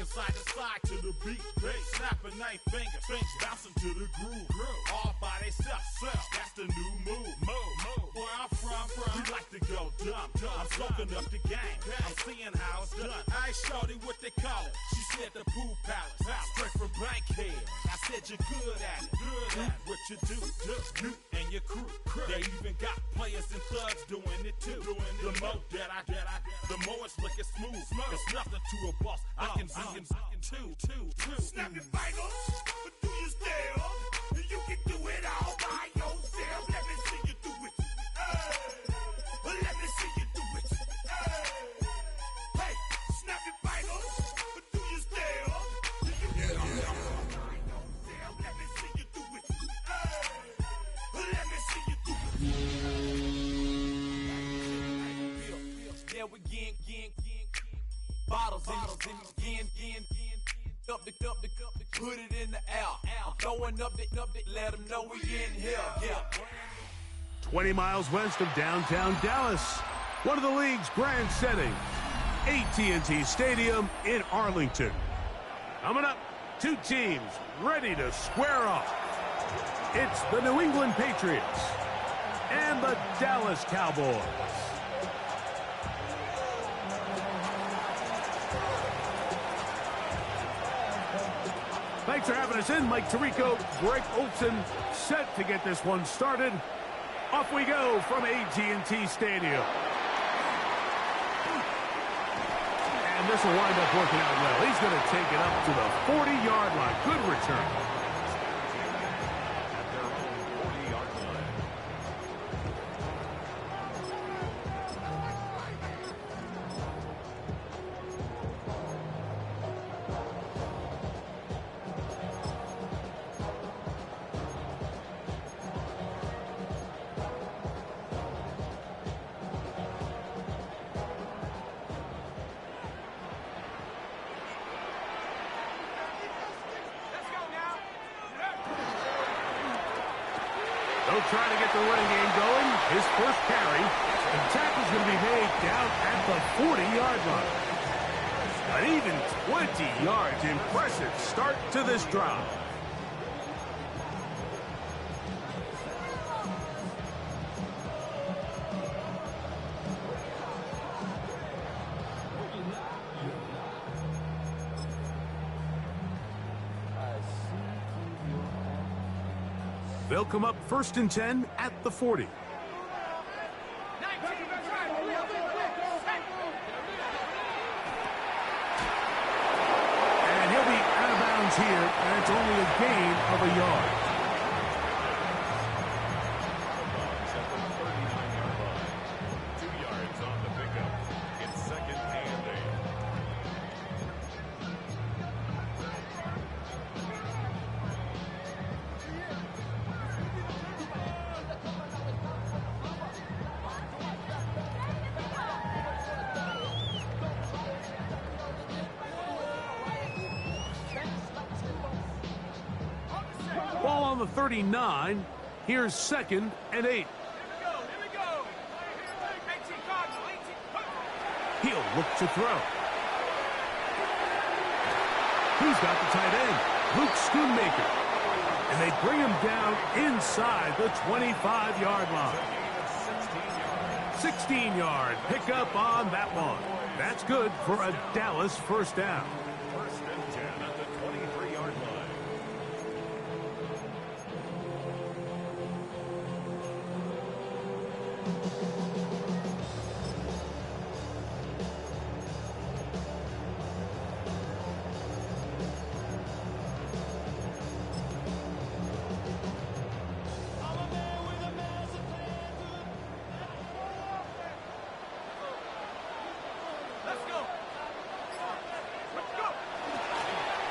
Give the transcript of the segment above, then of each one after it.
rocking side to side to the beat. Snapping 9 fingers, bouncing to the groove. All by themselves, that's the new move. Where I'm from, we like to go dumb. I'm soaking up the game. I'm seeing how it's done. I ain't shorty what they call it. She said the pool palace. Straight from Bankhead. I said you're good at it. Do what you do. You and your crew. They even got players and thugs doing it too. The more that I the more it's looking smooth. It's nothing to a boss. I can do Snap your fingers, but do you still? You can do it all by yourself. Let me see you do it. Let me see you do it. Hey, snap your fingers, but do you still? You can do it all by yourself. Let me see you do it. Let me see you do it. Yeah, we again. Bottles in again. Up the put it in the air. I'm throwing up the, let them know we in here. Yeah. 20 miles west of downtown Dallas, one of the league's grand settings, AT&T Stadium in Arlington. Coming up, two teams ready to square off. It's the New England Patriots and the Dallas Cowboys. Thanks for having us in. Mike Tirico, Greg Olson, set to get this one started. Off we go from AT&T Stadium. And this will wind up working out well. He's going to take it up to the 40-yard line. Good return. At their own 40-yard line. They'll try to get the running game going. His first carry. The tackle's going to be made down at the 40-yard line. An even 20 yards. Impressive start to this drive. They'll come up 1st and 10 at the 40. And he'll be out of bounds here, and it's only a gain of a yard. At the 39-yard line. 2 yards on the pickup. It's 2nd and 8. Ball on the 39. Here's 2nd and 8. He'll look to throw. He's got the tight end, Luke Schoonmaker. And they bring him down inside the 25-yard line. 16-yard pickup on that one. That's good for a Dallas first down. 1st and 10 at the 23-yard line.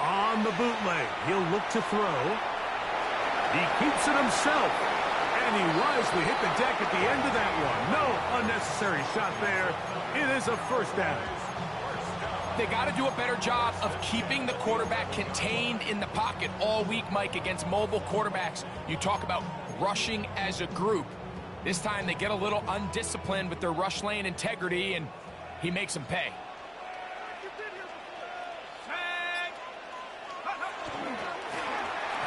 On the bootleg, he'll look to throw. He keeps it himself. And he wisely hit the deck at the end of that one. No unnecessary shot there. It is a first down. They got to do a better job of keeping the quarterback contained in the pocket all week, Mike, against mobile quarterbacks. You talk about rushing as a group. This time they get a little undisciplined with their rush lane integrity, and he makes them pay.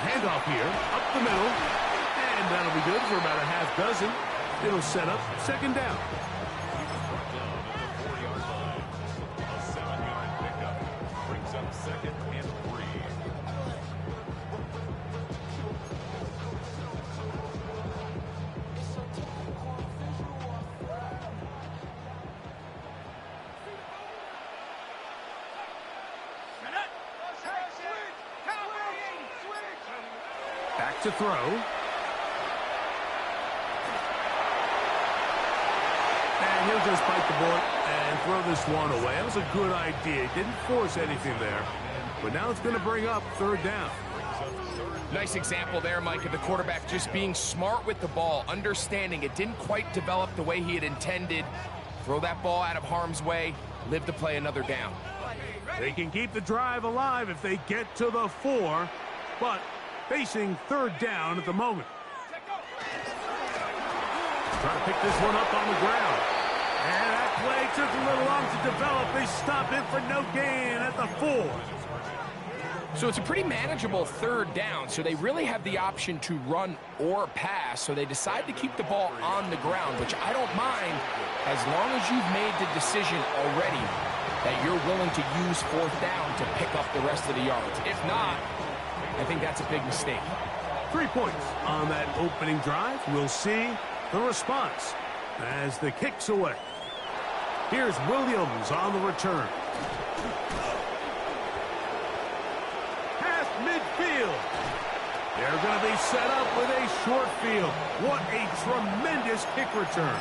Handoff here, up the middle, and that'll be good for about a half dozen. It'll set up second down. Brought down at the 4-yard line. A 7-yard pickup brings up second and 3. Back to throw. And he'll just bite the bullet and throw this one away. That was a good idea. Didn't force anything there. But now it's going to bring up third down. Nice example there, Mike, of the quarterback just being smart with the ball, understanding it didn't quite develop the way he had intended. Throw that ball out of harm's way, live to play another down. They can keep the drive alive if they get to the 4, but facing third down at the moment. Trying to pick this one up on the ground. And that play took a little long to develop. They stop it for no gain at the 4. So it's a pretty manageable third down, so they really have the option to run or pass, so they decide to keep the ball on the ground, which I don't mind as long as you've made the decision already that you're willing to use fourth down to pick up the rest of the yards. If not, I think that's a big mistake. 3 points on that opening drive. We'll see the response as the kick's away. Here's Williams on the return. Past midfield. They're going to be set up with a short field. What a tremendous kick return.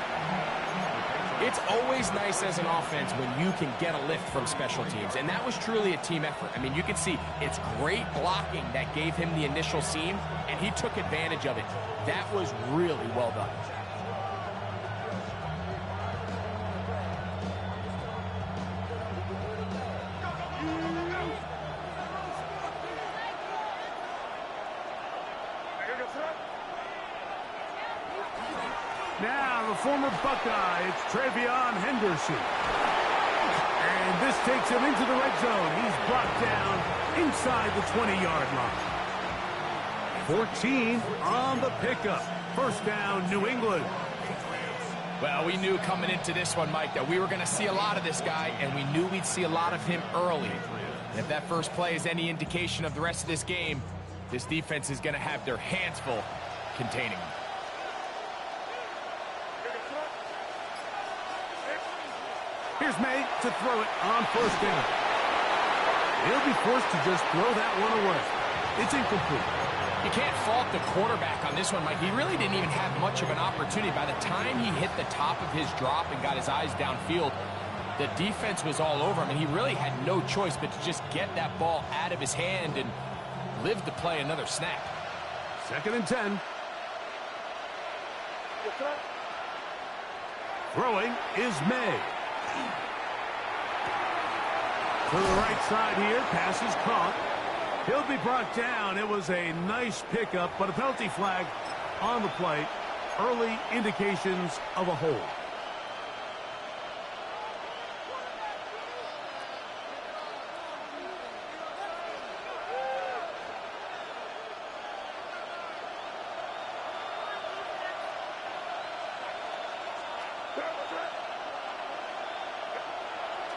It's always nice as an offense when you can get a lift from special teams, and that was truly a team effort. I mean, you can see it's great blocking that gave him the initial seam, and he took advantage of it. That was really well done. Now, the former Buckeye, it's Travion Henderson. And this takes him into the red zone. He's brought down inside the 20-yard line. 14 on the pickup. First down, New England. Well, we knew coming into this one, Mike, that we were going to see a lot of this guy, and we knew we'd see a lot of him early. And if that first play is any indication of the rest of this game, this defense is going to have their hands full containing him. Here's May to throw it on first down. He'll be forced to just throw that one away. It's incomplete. You can't fault the quarterback on this one, Mike. He really didn't even have much of an opportunity. By the time he hit the top of his drop and got his eyes downfield, the defense was all over him, and he really had no choice but to just get that ball out of his hand and live to play another snap. Second and 10. Throwing is May. To the right side here, pass is caught. He'll be brought down. It was a nice pickup, but a penalty flag on the play. Early indications of a hold.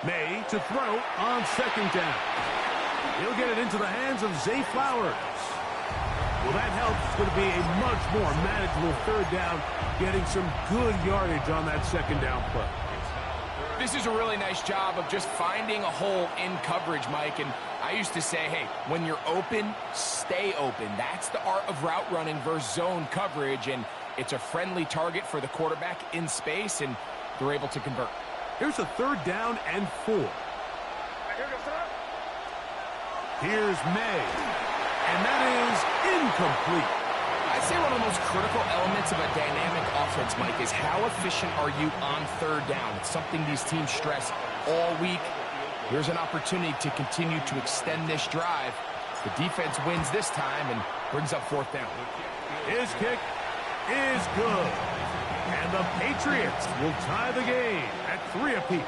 May to throw on second down. He'll get it into the hands of Zay Flowers. Well, that helps. It's going to be a much more manageable third down, getting some good yardage on that second down play. This is a really nice job of just finding a hole in coverage, Mike. And I used to say, hey, when you're open, stay open. That's the art of route running versus zone coverage. And it's a friendly target for the quarterback in space, and they're able to convert. Here's a third down and 4. Here's May. And that is incomplete. I'd say one of the most critical elements of a dynamic offense, Mike, is how efficient are you on third down? It's something these teams stress all week. Here's an opportunity to continue to extend this drive. The defense wins this time and brings up fourth down. His kick is good. And the Patriots will tie the game at 3 apiece.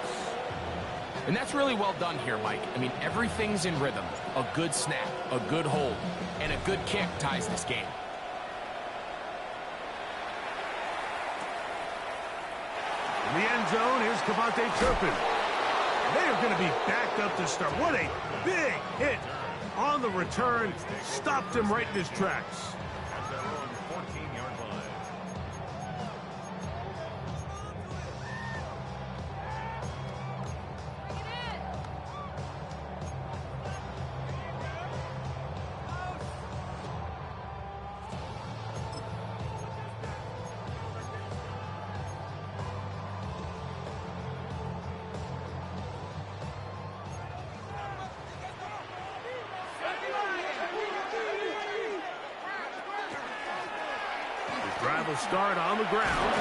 And that's really well done here, Mike. I mean, everything's in rhythm. A good snap, a good hold, and a good kick ties this game. In the end zone, here's Cavante Turpin. They are going to be backed up to start. What a big hit on the return. Stopped him right in his tracks. At their own 14-yard line. Drive will start on the ground.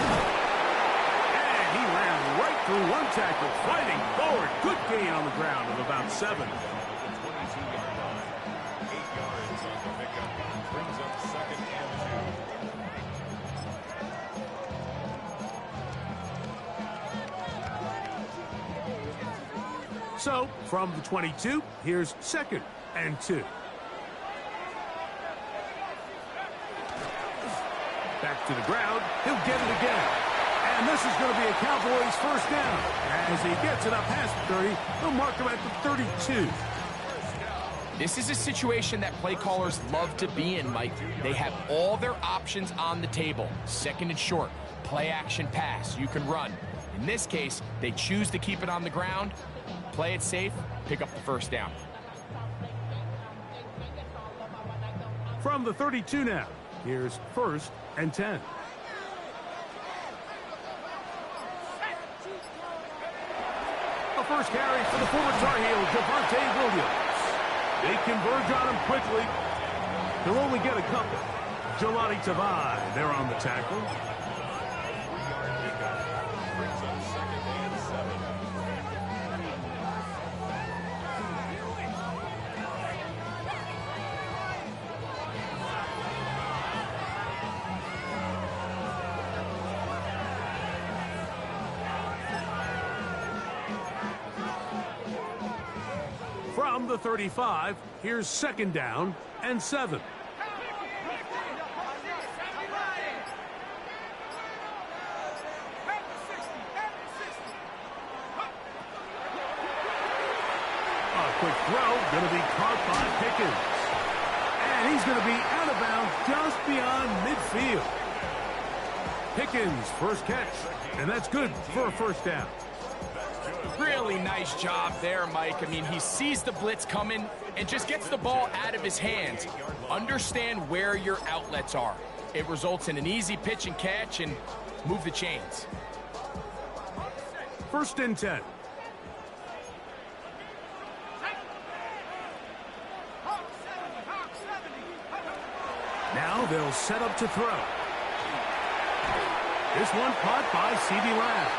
And he ran right through one tackle, fighting forward. Good gain on the ground of about 7. The 22-yard line. 8 yards on the pickup. Brings up 2nd and 2. So, from the 22, here's 2nd and 2. Back to the ground. He'll get it again. And this is going to be a Cowboys first down. As he gets it up past the 30, they'll mark him at the 32. This is a situation that play callers love to be in, Mike. They have all their options on the table. 2nd and short, play action pass. You can run. In this case, they choose to keep it on the ground, play it safe, pick up the first down. From the 32 now, here's 1st and 10. A first carry for the former Tar Heel, Javonte Williams. They converge on him quickly. He'll only get a couple. Jelani Tavai, they're on the tackle. 3-yard pickup. Brings up 2nd and 7. From the 35, here's 2nd down and 7. A quick throw, going to be caught by Pickens. And he's going to be out of bounds just beyond midfield. Pickens, first catch, and that's good for a first down. Really nice job there, Mike. I mean, he sees the blitz coming and just gets the ball out of his hands. Understand where your outlets are. It results in an easy pitch and catch and move the chains. 1st and 10. Now they'll set up to throw. This one caught by C.D. Lamb.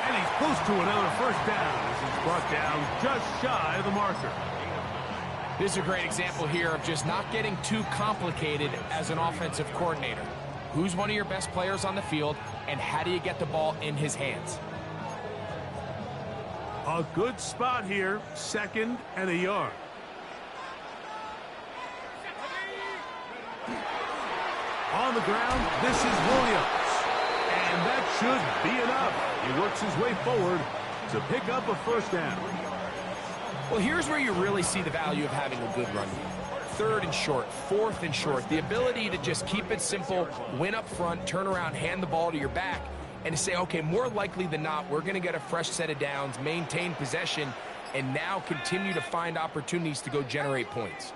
And he's close to another first down as he's brought down just shy of the marker. This is a great example here of just not getting too complicated as an offensive coordinator. Who's one of your best players on the field, and how do you get the ball in his hands? A good spot here, 2nd and a yard. On the ground, this is Williams. And that should be enough. He works his way forward to pick up a first down. Well, here's where you really see the value of having a good run game. 3rd and short, 4th and short. The ability to just keep it simple, win up front, turn around, hand the ball to your back, and to say, okay, more likely than not, we're going to get a fresh set of downs, maintain possession, and now continue to find opportunities to go generate points.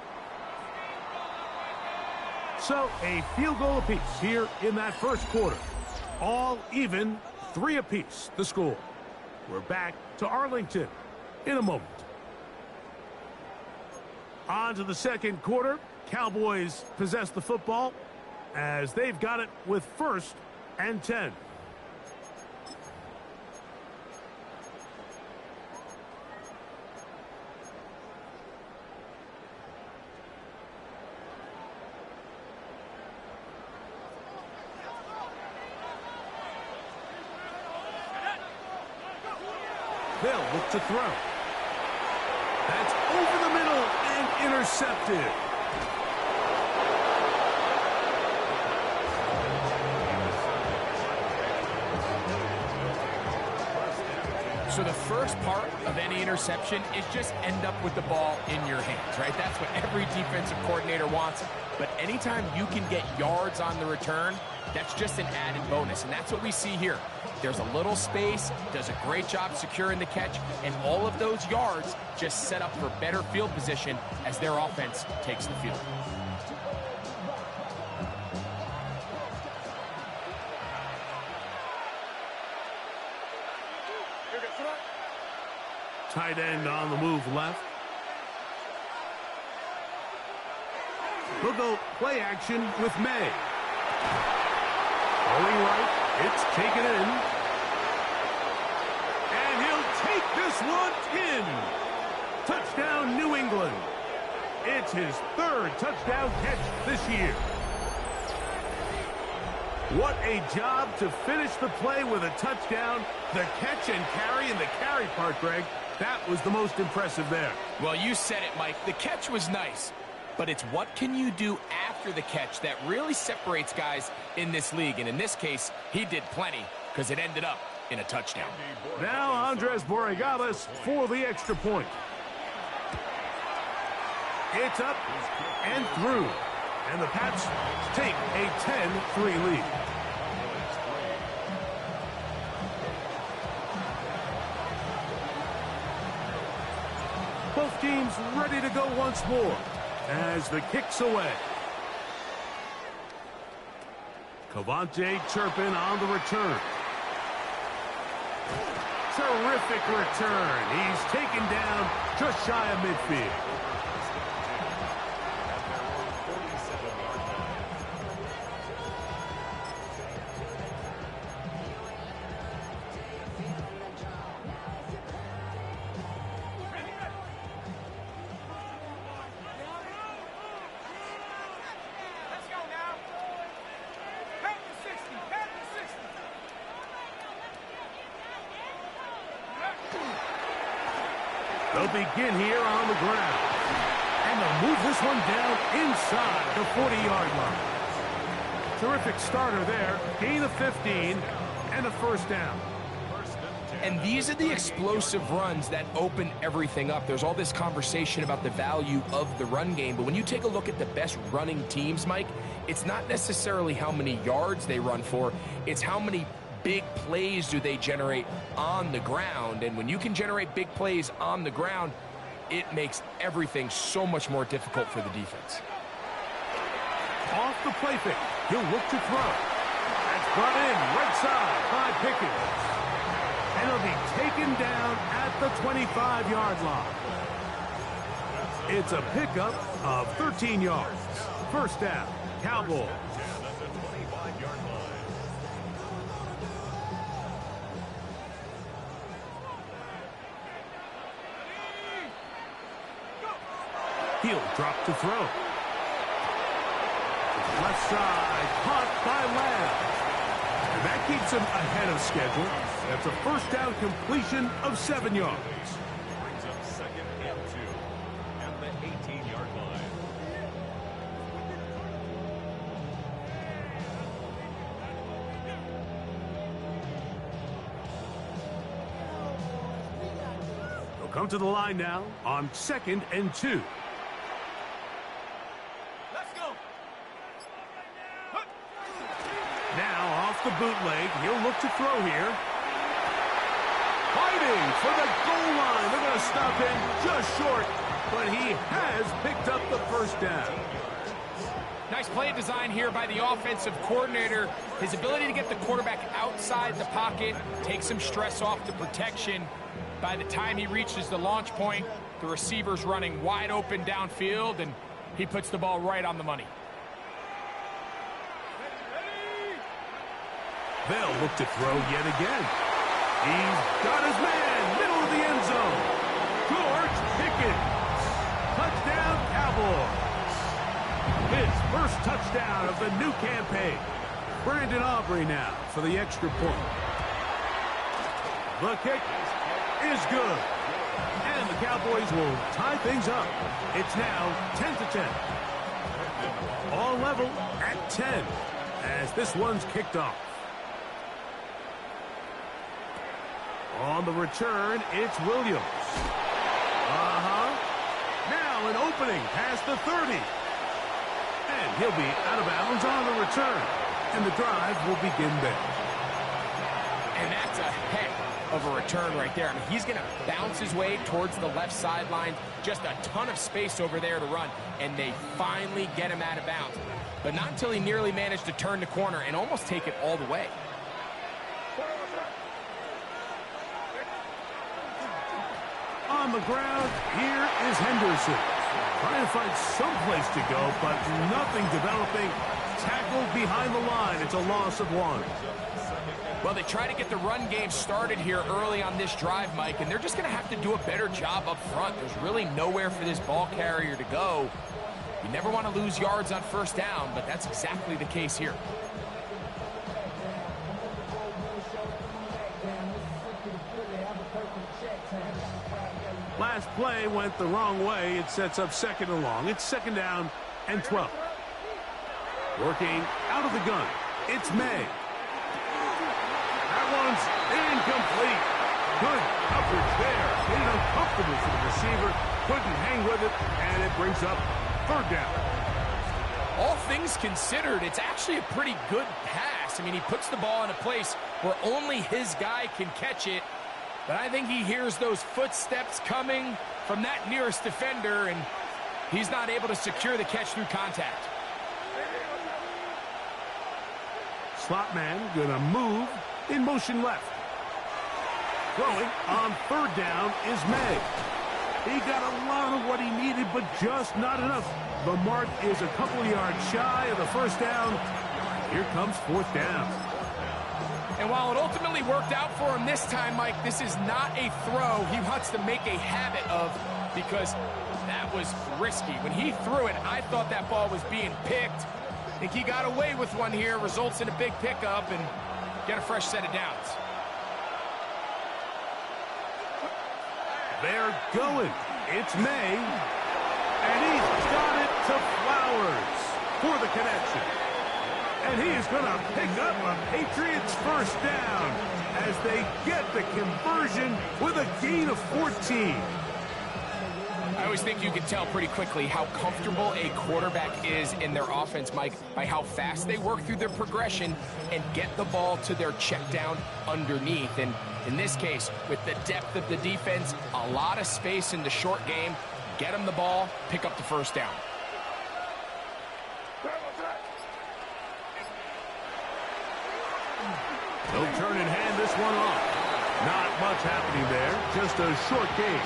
So a field goal apiece here in that first quarter. All even, 3 apiece, the score. We're back to Arlington in a moment. On to the second quarter. Cowboys possess the football as they've got it with 1st and 10. They'll look to throw. That's over the middle and intercepted. So the first part of any interception is just end up with the ball in your hands, right? That's what every defensive coordinator wants. But anytime you can get yards on the return, that's just an added bonus. And that's what we see here. There's a little space, does a great job securing the catch, and all of those yards just set up for better field position as their offense takes the field. Tight end on the move left. We'll go play action with May. Going right, it's taken in. And he'll take this one in. Touchdown, New England. It's his third touchdown catch this year. What a job to finish the play with a touchdown. The catch and carry, and the carry part, Greg, that was the most impressive there. Well, you said it, Mike. The catch was nice, but it's what can you do after the catch that really separates guys in this league. And in this case, he did plenty because it ended up in a touchdown. Now Andres Borregales for the extra point. It's up and through. And the Pats take a 10-3 lead. Both teams ready to go once more as the kick's away. Cavante Turpin on the return. Terrific return. He's taken down just shy of midfield. They'll begin here on the ground. And they'll move this one down inside the 40-yard line. Terrific starter there. Gain of 15 and a first down. And these are the explosive runs that open everything up. There's all this conversation about the value of the run game, but when you take a look at the best running teams, Mike, it's not necessarily how many yards they run for, it's how many big plays do they generate on the ground. And when you can generate big plays on the ground, it makes everything so much more difficult for the defense. Off the play fake, he'll look to throw. That's brought in right side by Pickens. And he'll be taken down at the 25-yard line. It's a pickup of 13 yards. First down, Cowboys. He'll drop to throw. Left side, caught by Lamb. And that keeps him ahead of schedule. That's a first down completion of 7 yards. Brings up 2nd and 2 at the 18-yard line. They'll come to the line now on 2nd and 2. Now off the bootleg, he'll look to throw here. Fighting for the goal line. They're going to stop him just short, but he has picked up the first down. Nice play design here by the offensive coordinator. His ability to get the quarterback outside the pocket, take some stress off the protection. By the time he reaches the launch point, the receiver's running wide open downfield, and he puts the ball right on the money. They'll look to throw yet again. He's got his man, middle of the end zone. George Pickens. Touchdown, Cowboys. His first touchdown of the new campaign. Brandon Aubrey now for the extra point. The kick is good. And the Cowboys will tie things up. It's now 10-10. All level at 10 as this one's kicked off. On the return, it's Williams. Now an opening past the 30. And he'll be out of bounds on the return. And the drive will begin there. And that's a heck of a return right there. I mean, he's going to bounce his way towards the left sideline. Just a ton of space over there to run. And they finally get him out of bounds. But not until he nearly managed to turn the corner and almost take it all the way. On the ground, here is Henderson. Trying to find some place to go, but nothing developing. Tackled behind the line. It's a loss of 1. Well, they try to get the run game started here early on this drive, Mike, and they're just going to have to do a better job up front. There's really nowhere for this ball carrier to go. You never want to lose yards on first down, but that's exactly the case here. Last play went the wrong way. It sets up 2nd and long. It's 2nd down and 12. Working out of the gun. It's May. That one's incomplete. Good coverage there. Made it uncomfortable for the receiver. Couldn't hang with it, and it brings up 3rd down. All things considered, it's actually a pretty good pass. I mean, he puts the ball in a place where only his guy can catch it. But I think he hears those footsteps coming from that nearest defender, and he's not able to secure the catch through contact. Slot man gonna move in motion left. Throwing on 3rd down is May. He got a lot of what he needed, but just not enough. The mark is a couple yards shy of the 1st down. Here comes 4th down. And while it ultimately worked out for him this time, Mike, this is not a throw he wants to make a habit of, because that was risky. When he threw it, I thought that ball was being picked. I think he got away with one here, results in a big pickup, and get a fresh set of downs. They're going. It's May. And he's got it to Flowers for the connection. And he is going to pick up a Patriots 1st down as they get the conversion with a gain of 14. I always think you can tell pretty quickly how comfortable a quarterback is in their offense, Mike, by how fast they work through their progression and get the ball to their check down underneath. And in this case, with the depth of the defense, a lot of space in the short game, get them the ball, pick up the 1st down. They'll turn and hand this one off. Not much happening there, just a short game.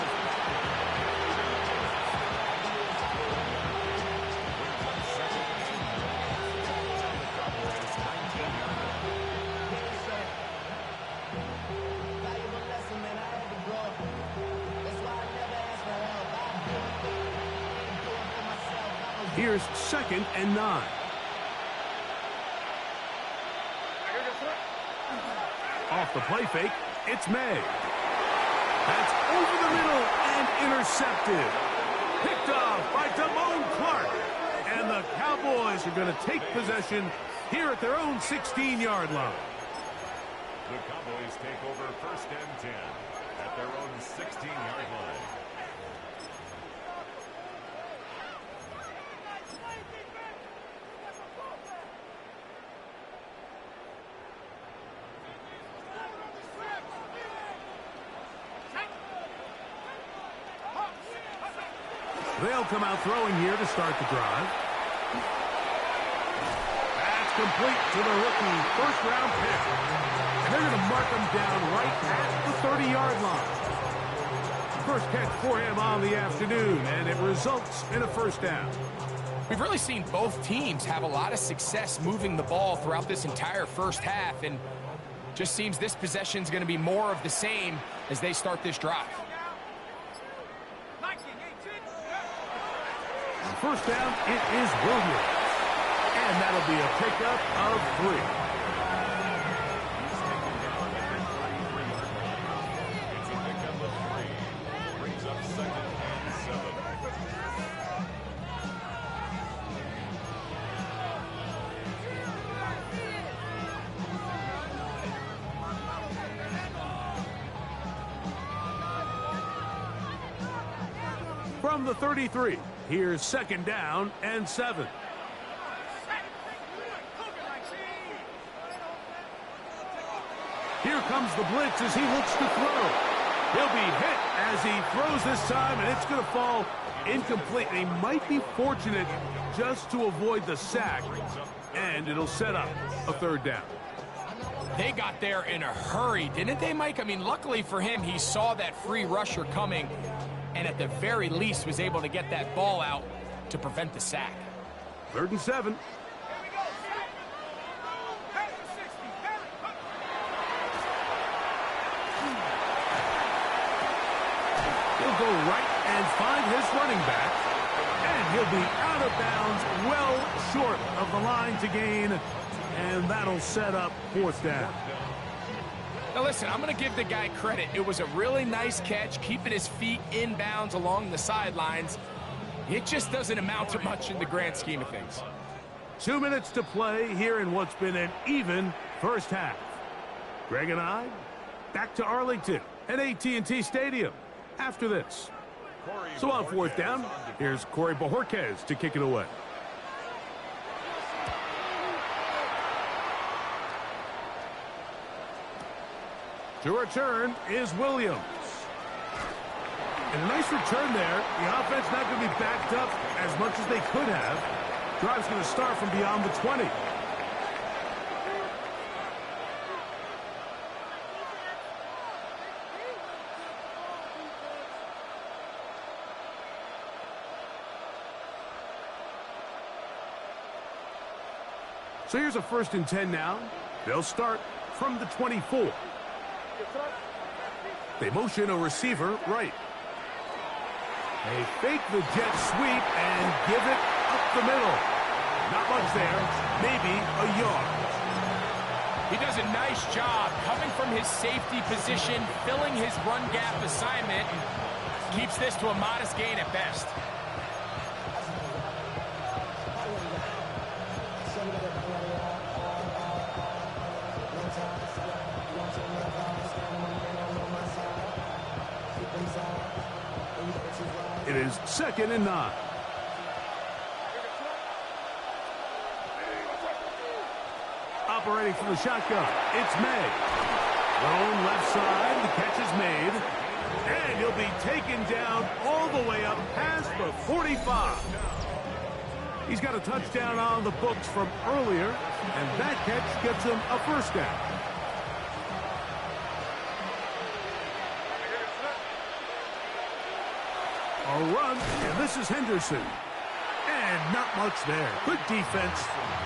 Here's 2nd and 9. Off the play fake, it's May. That's over the middle and intercepted. Picked off by Damone Clark. And the Cowboys are going to take possession here at their own 16-yard line. The Cowboys take over 1st and 10 at their own 16-yard line. They'll come out throwing here to start the drive. That's complete to the rookie 1st-round pick. And they're going to mark him down right at the 30-yard line. First catch for him on the afternoon, and it results in a 1st down. We've really seen both teams have a lot of success moving the ball throughout this entire 1st half, and just seems this possession is going to be more of the same as they start this drive. 1st down, it is Williams. And that'll be a pickup of 3. It's a pickup of 3. Brings up 2nd from the 33. Here's 2nd down and 7. Here comes the blitz as he looks to throw. He'll be hit as he throws this time, and it's going to fall incomplete. And he might be fortunate just to avoid the sack, and it'll set up a 3rd down. They got there in a hurry, didn't they, Mike? I mean, luckily for him, he saw that free rusher coming, and at the very least was able to get that ball out to prevent the sack. 3rd and 7. He'll go right and find his running back, and he'll be out of bounds, well short of the line to gain, and that'll set up 4th down. Now listen, I'm going to give the guy credit. It was a really nice catch, keeping his feet in bounds along the sidelines. It just doesn't amount to much in the grand scheme of things. 2 minutes to play here in what's been an even first half. Greg and I back to Arlington at AT&T Stadium after this. So on 4th down, here's Corey Bojorquez to kick it away. To return is Williams. And a nice return there. The offense not going to be backed up as much as they could have. Drive's going to start from beyond the 20. So here's a 1st and 10 now. They'll start from the 24. They motion a receiver right. They fake the jet sweep and give it up the middle. Not much there, maybe a yard. He does a nice job coming from his safety position, filling his run gap assignment, and keeps this to a modest gain at best. It is 2nd and 9. Operating from the shotgun, it's May. Thrown left side, the catch is made. And he'll be taken down all the way up past the 45. He's got a touchdown on the books from earlier, and that catch gets him a 1st down. A run, and this is Henderson. And not much there. Good defense,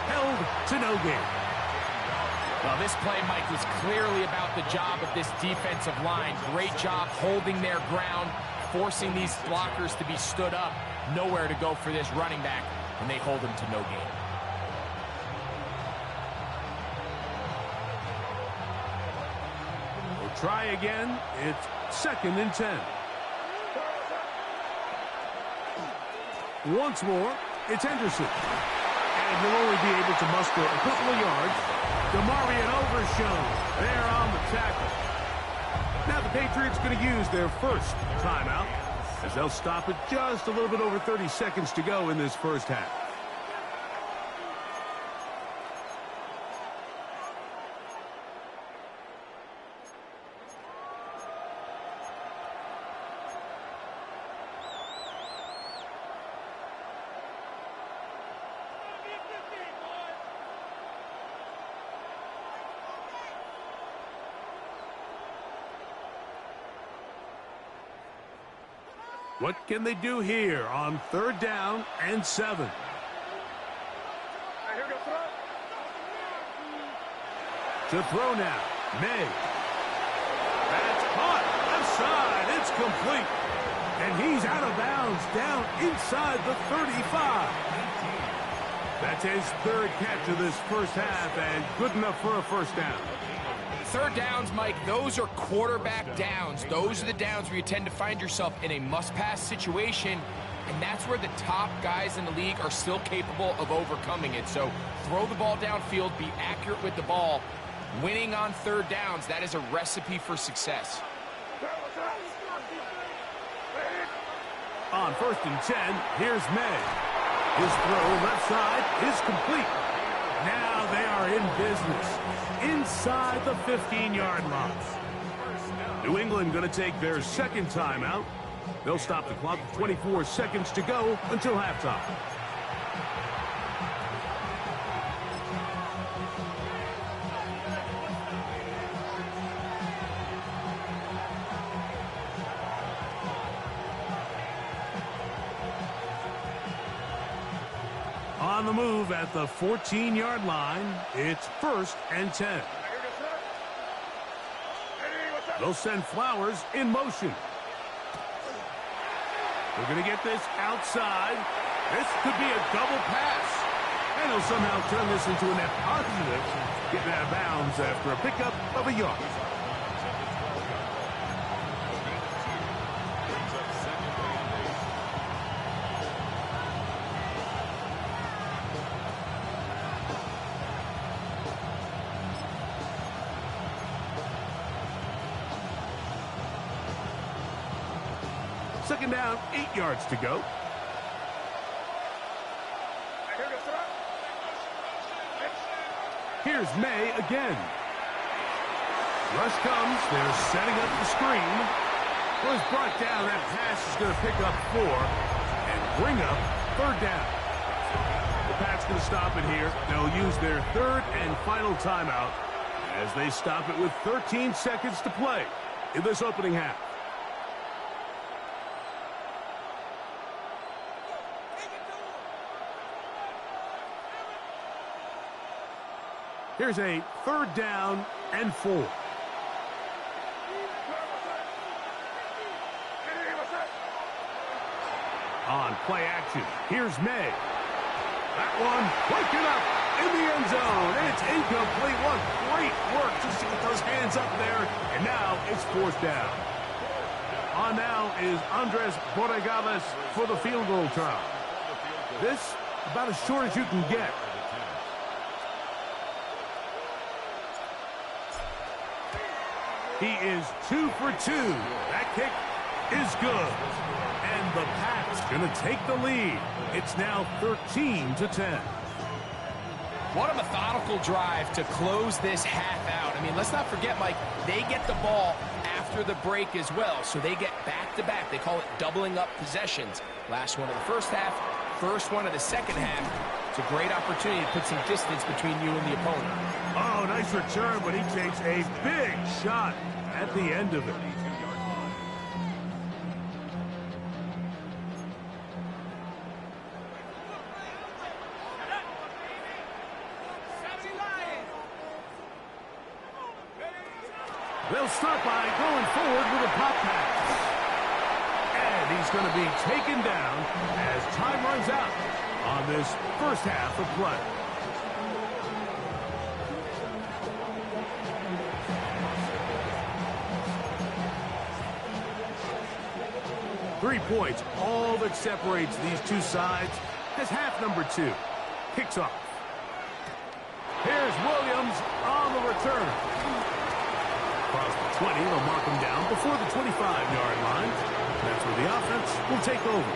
held to no gain. Well, this play, Mike, was clearly about the job of this defensive line. Great job holding their ground, forcing these blockers to be stood up. Nowhere to go for this running back, and they hold him to no gain. We'll try again. It's 2nd and 10. Once more, it's Henderson. And he'll only be able to muster a couple of yards. DeMarvion Overshown there on the tackle. Now the Patriots going to use their 1st timeout as they'll stop it just a little bit over 30 seconds to go in this 1st half. What can they do here on 3rd down and 7? To throw now, May. That's caught, left side, it's complete. And he's out of bounds, down inside the 35. That's his 3rd catch of this 1st half, and good enough for a 1st down. 3rd downs, Mike, those are quarterback downs. Those are the downs where you tend to find yourself in a must-pass situation, and that's where the top guys in the league are still capable of overcoming it. So throw the ball downfield, be accurate with the ball. Winning on 3rd downs, that is a recipe for success. On 1st and 10, here's May. His throw left side is complete. Now they are in business inside the 15-yard line. New England going to take their second timeout. They'll stop the clock with 24 seconds to go until halftime. On the move at the 14-yard line, it's 1st and 10. They'll send Flowers in motion. They're going to get this outside. This could be a double pass. And he'll somehow turn this into a net positive, getting out of bounds after a pickup of a yard. Second down, 8 yards to go. Here's May again. Rush comes. They're setting up the screen. Was brought down. That pass is going to pick up 4 and bring up 3rd down. The Pats going to stop it here. They'll use their 3rd and final timeout as they stop it with 13 seconds to play in this opening half. Here's a 3rd down and 4. On play action, here's May. That one broken up in the end zone. It's incomplete. What great work just to get those hands up there. And now it's 4th down. On now is Andres Borregales for the field goal try. This about as short as you can get. He is 2 for 2. That kick is good. And the Pats going to take the lead. It's now 13-10. What a methodical drive to close this half out. I mean, let's not forget, Mike, they get the ball after the break as well, so they get back-to-back. They call it doubling up possessions. Last one of the first half, first one of the second half. It's a great opportunity to put some distance between you and the opponent. Oh, nice return, but he takes a big shot at the end of it. They'll start by going forward with a pop pass. And he's going to be taken down as time runs out on this first half of play. Three points, all that separates these two sides, as half number 2 kicks off. Here's Williams on the return. Across the 20, they'll mark him down before the 25-yard line. That's where the offense will take over.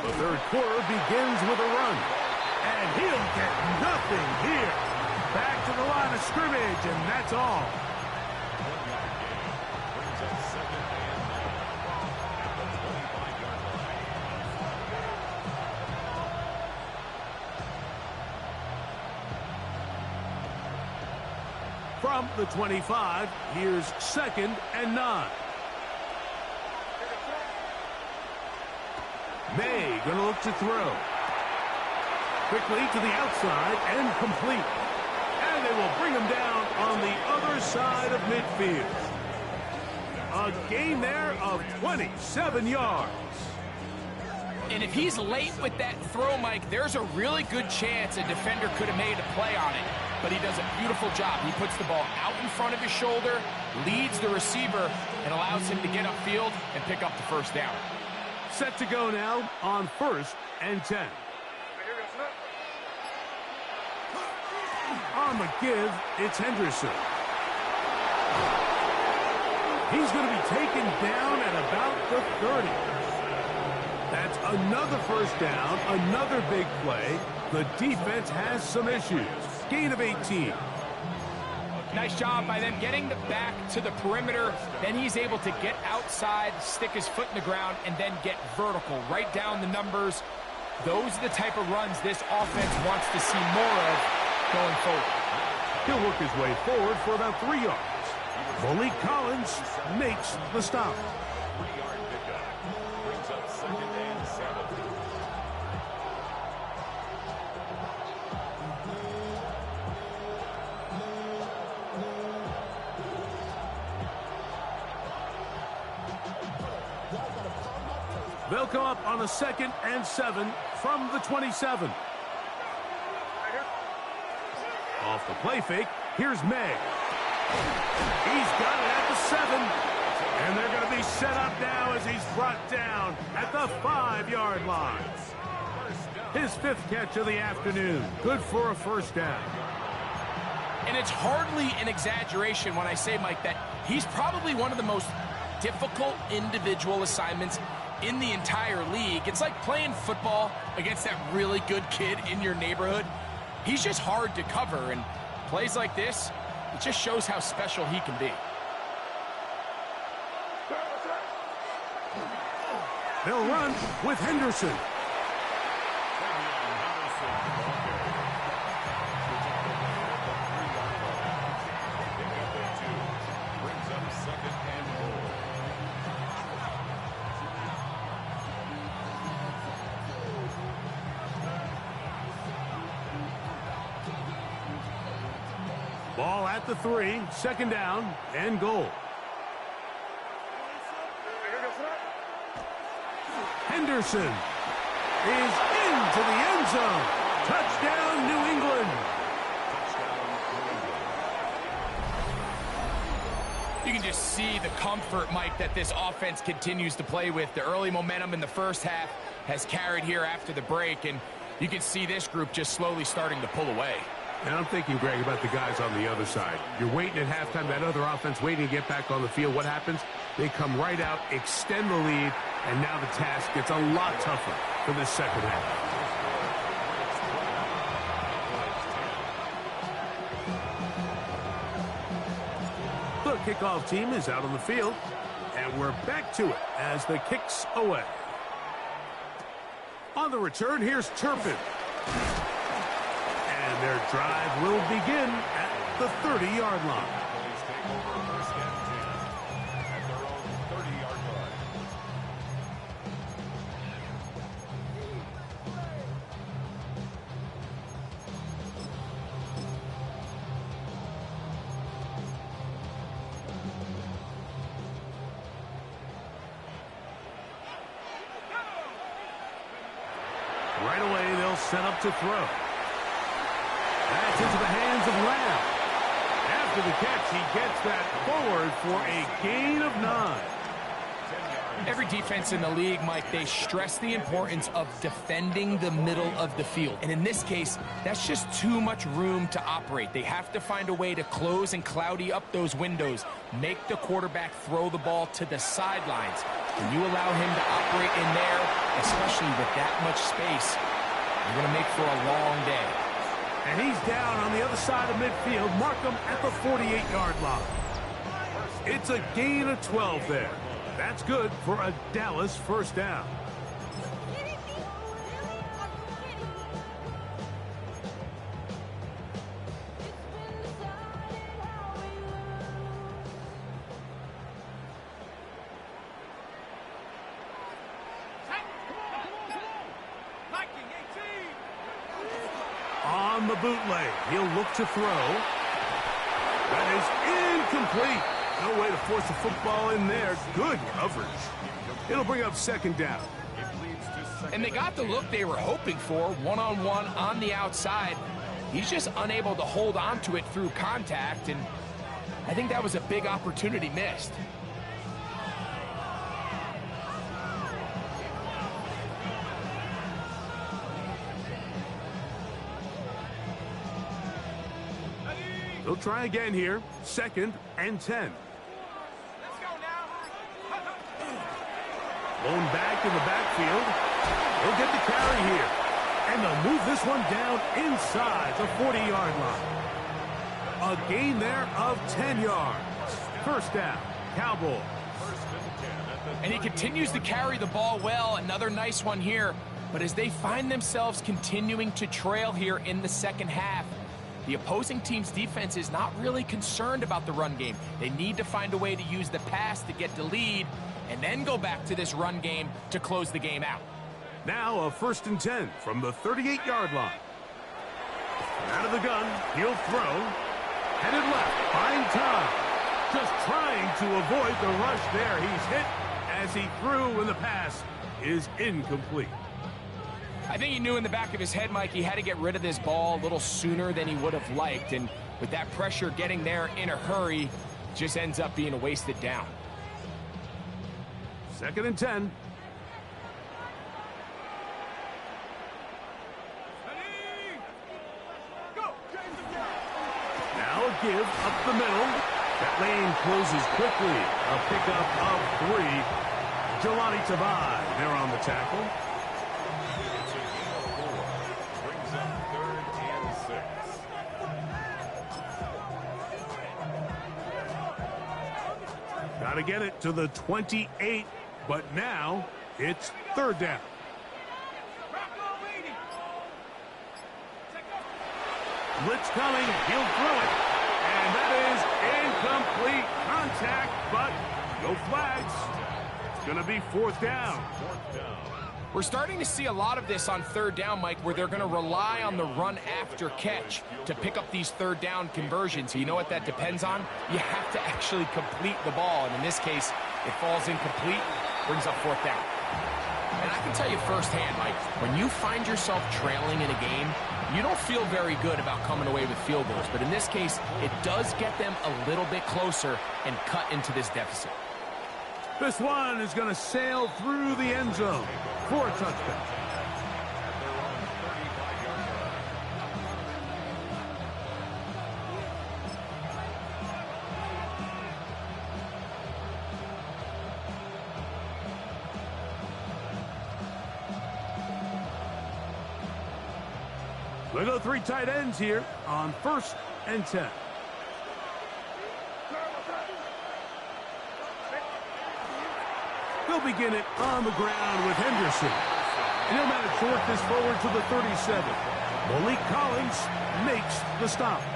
The third quarter begins with a run. And he'll get nothing here. Back to the line of scrimmage, and that's all. Brings up 2nd and 9 at the 25-yard line. From the 25, here's 2nd and 9. May going to look to throw. Quickly to the outside and complete. And they will bring him down on the other side of midfield. A gain there of 27 yards. And if he's late with that throw, Mike, there's a really good chance a defender could have made a play on it. But he does a beautiful job. He puts the ball out in front of his shoulder, leads the receiver, and allows him to get upfield and pick up the first down. Set to go now on 1st and 10. On the give, it's Henderson. He's going to be taken down at about the 30. That's another first down, another big play. The defense has some issues. Gain of 18. Nice job by them getting the back to the perimeter. Then he's able to get outside, stick his foot in the ground, and then get vertical. Right down the numbers. Those are the type of runs this offense wants to see more of going forward. He'll work his way forward for about 3 yards. Malik Collins makes the stop. 3-yard pickup. Brings up 2nd and 7. They'll come up on a 2nd and 7 from the 27. Off the play fake, here's May. He's got it at the 7. And they're going to be set up now as he's brought down at the 5-yard line. His 5th catch of the afternoon. Good for a first down. And it's hardly an exaggeration when I say, Mike, that he's probably one of the most difficult individual assignments in the entire league. It's like playing football against that really good kid in your neighborhood. He's just hard to cover, and plays like this, it just shows how special he can be. They'll run with Henderson. Brings up 2nd and goal. Ball at the 3, 2nd down and goal. Henderson is into the end zone. Touchdown, New England. You can just see the comfort, Mike, that this offense continues to play with. The early momentum in the first half has carried here after the break, and you can see this group just slowly starting to pull away. And I'm thinking, Greg, about the guys on the other side. You're waiting at halftime, that other offense waiting to get back on the field. What happens? They come right out, extend the lead, and now the task gets a lot tougher for this second half. The kickoff team is out on the field, and we're back to it as the kick's away. On the return, here's Turpin. And their drive will begin at the 30-yard line. Phillies take over 1st and 10 at their own 30-yard line. Right away, they'll set up to throw. That's into the hands of Lamb. After the catch, he gets that forward for a gain of 9. Every defense in the league, Mike, they stress the importance of defending the middle of the field. And in this case, that's just too much room to operate. They have to find a way to close and cloudy up those windows, make the quarterback throw the ball to the sidelines. When you allow him to operate in there, especially with that much space, you're going to make for a long day. And he's down on the other side of midfield. Mark him at the 48-yard line. It's a gain of 12 there. That's good for a Dallas first down. On the bootleg, he'll look to throw. That is incomplete. No way to force the football in there. Good coverage. It'll bring up 2nd down. And they got the look they were hoping for, one-on-one on the outside. He's just unable to hold on to it through contact, and I think that was a big opportunity missed. They'll try again here. 2nd and 10. Blown back in the backfield. He'll get the carry here. And they'll move this one down inside the 40-yard line. A gain there of 10 yards. First down, Cowboys. And he continues to carry the ball well. Another nice one here. But as they find themselves continuing to trail here in the second half, the opposing team's defense is not really concerned about the run game. They need to find a way to use the pass to get the lead and then go back to this run game to close the game out. Now a 1st and 10 from the 38-yard line. Out of the gun, he'll throw. Headed left, buying time. Just trying to avoid the rush there. He's hit as he threw, and the pass is incomplete. I think he knew in the back of his head, Mike, he had to get rid of this ball a little sooner than he would have liked. And with that pressure getting there in a hurry, just ends up being a wasted down. 2nd and 10. Now a give up the middle. That lane closes quickly. A pickup of 3. Jelani Tavai there on the tackle. It's a gain of 4. Brings up 3rd and 6. Got to get it to the 28, but now it's 3rd down. Blitz coming, he'll throw it, and that is incomplete contact, but no flags. It's going to be 4th down. 4th down. We're starting to see a lot of this on 3rd down, Mike, where they're going to rely on the run after catch to pick up these 3rd down conversions. You know what that depends on? You have to actually complete the ball, and in this case, it falls incomplete, brings up 4th down. And I can tell you firsthand, Mike, when you find yourself trailing in a game, you don't feel very good about coming away with field goals. But in this case, it does get them a little bit closer and cut into this deficit. This one is going to sail through the end zone for a touchdown. They go 3 tight ends here on 1st and 10. They'll begin it on the ground with Henderson. And he'll manage to work this forward to the 37. Malik Collins makes the stop. 2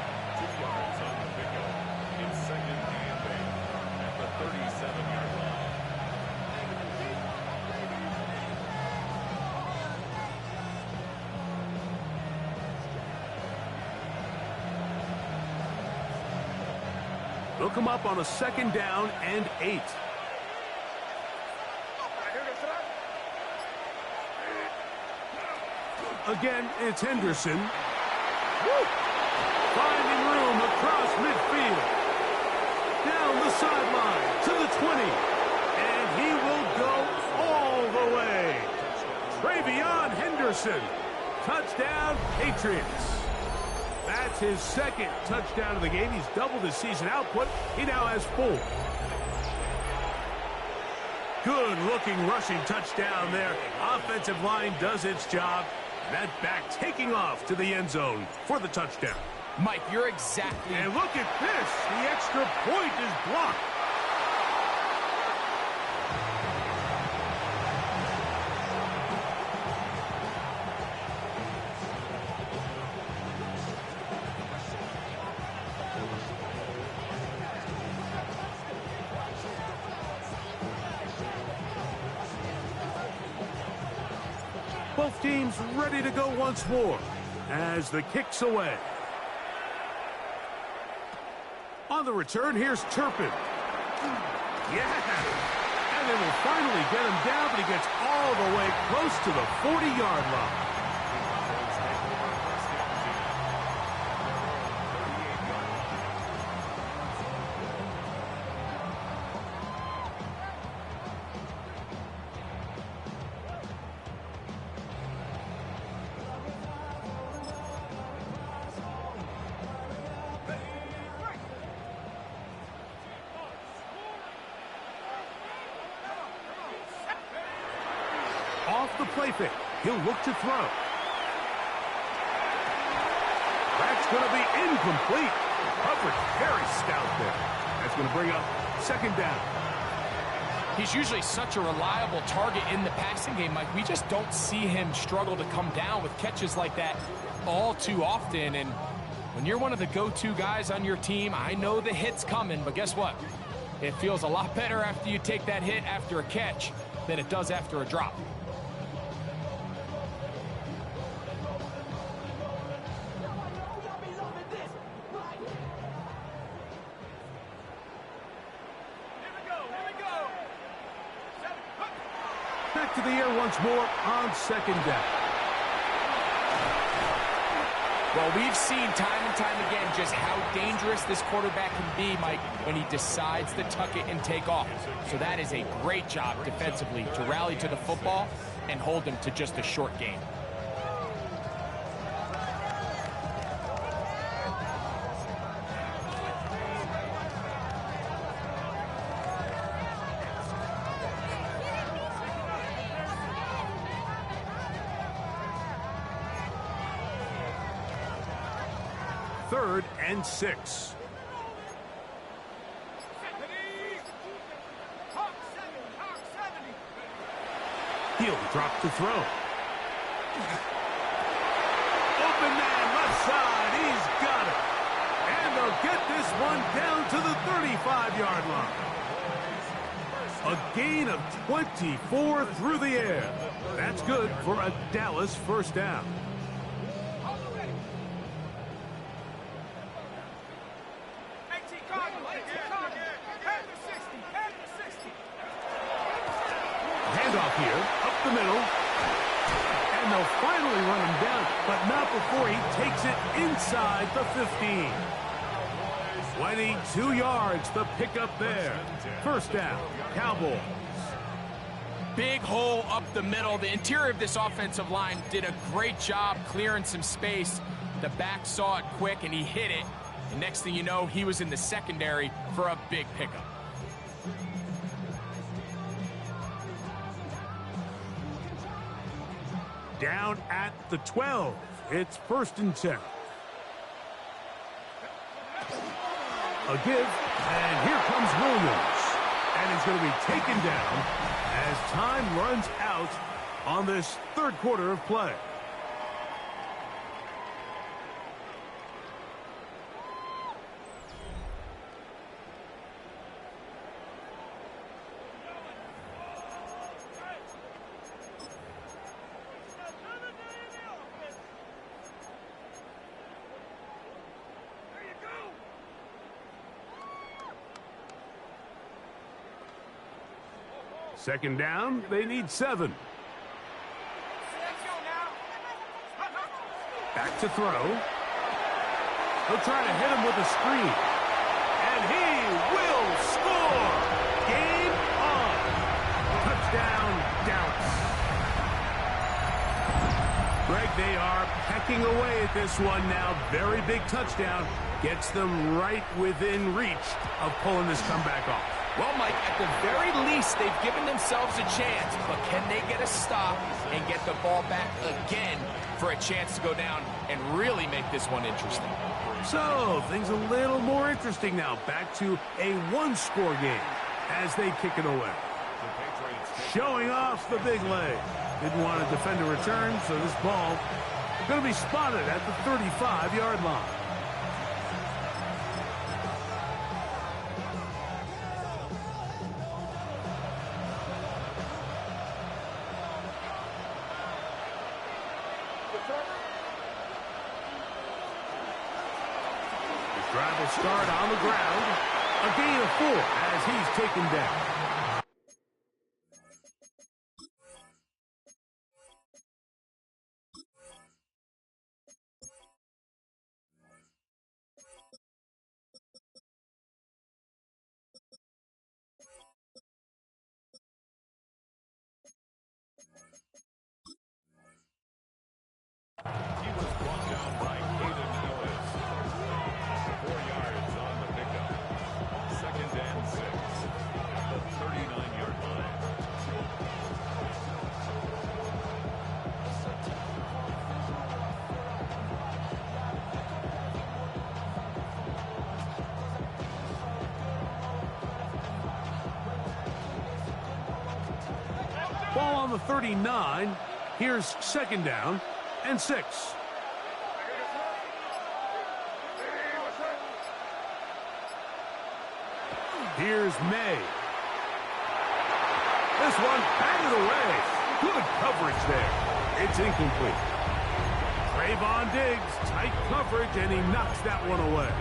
yards on the pickup. In 2nd and 8 at the 37-yard line. They'll come up on a 2nd down and 8. Again, it's Henderson. Woo! Finding room across midfield. Down the sideline to the 20. And he will go all the way. Travion Henderson. Touchdown, Patriots. That's his 2nd touchdown of the game. He's doubled his season output. He now has 4. Good-looking rushing touchdown there. Offensive line does its job. That back taking off to the end zone for the touchdown. Mike, you're exactly... And look at this. The extra point is blocked. Both teams ready to go once more as the kick's away. On the return, here's Turpin. Yeah! And they will finally get him down, but he gets all the way close to the 40-yard line. Off the play fake, he'll look to throw. That's going to be incomplete. Coverage very stout there. That's going to bring up second down. He's usually such a reliable target in the passing game, Mike. We just don't see him struggle to come down with catches like that all too often. And when you're one of the go-to guys on your team, I know the hit's coming, but guess what? It feels a lot better after you take that hit after a catch than it does after a drop. Back to the air once more on second down. Well, we've seen time and time again just how dangerous this quarterback can be, Mike, when he decides to tuck it and take off. So that is a great job defensively to rally to the football and hold him to just a short gain. Third and 6. He'll drop to throw. Open man, left side, he's got it. And they'll get this one down to the 35-yard line. A gain of 24 through the air. That's good for a Dallas first down. Handoff here, up the middle. And they'll finally run him down, but not before he takes it inside the 15. 22 yards, the pickup there. First down, Cowboys. Big hole up the middle. The interior of this offensive line did a great job clearing some space. The back saw it quick, and he hit it. And next thing you know, he was in the secondary for a big pickup. Down at the 12. It's first and 10. A give, and here comes Williams. And he's going to be taken down as time runs out on this third quarter of play. Second down, they need 7. Back to throw. He'll try to hit him with a screen. And he will score! Game on! Touchdown, Dallas. Greg, they are pecking away at this one now. Very big touchdown. Gets them right within reach of pulling this comeback off. Well, Mike, at the very least, they've given themselves a chance, but can they get a stop and get the ball back again for a chance to go down and really make this one interesting? So, things a little more interesting now. Back to a one-score game as they kick it away. Showing off the big leg. Didn't want to defend a return, so this ball going to be spotted at the 35-yard line. Drive will start on the ground. A gain of 4 as he's taken down. the 39. Here's second down and 6. Here's May. This one batted away. Good coverage there. It's incomplete. Trayvon Diggs, tight coverage, and he knocks that one away.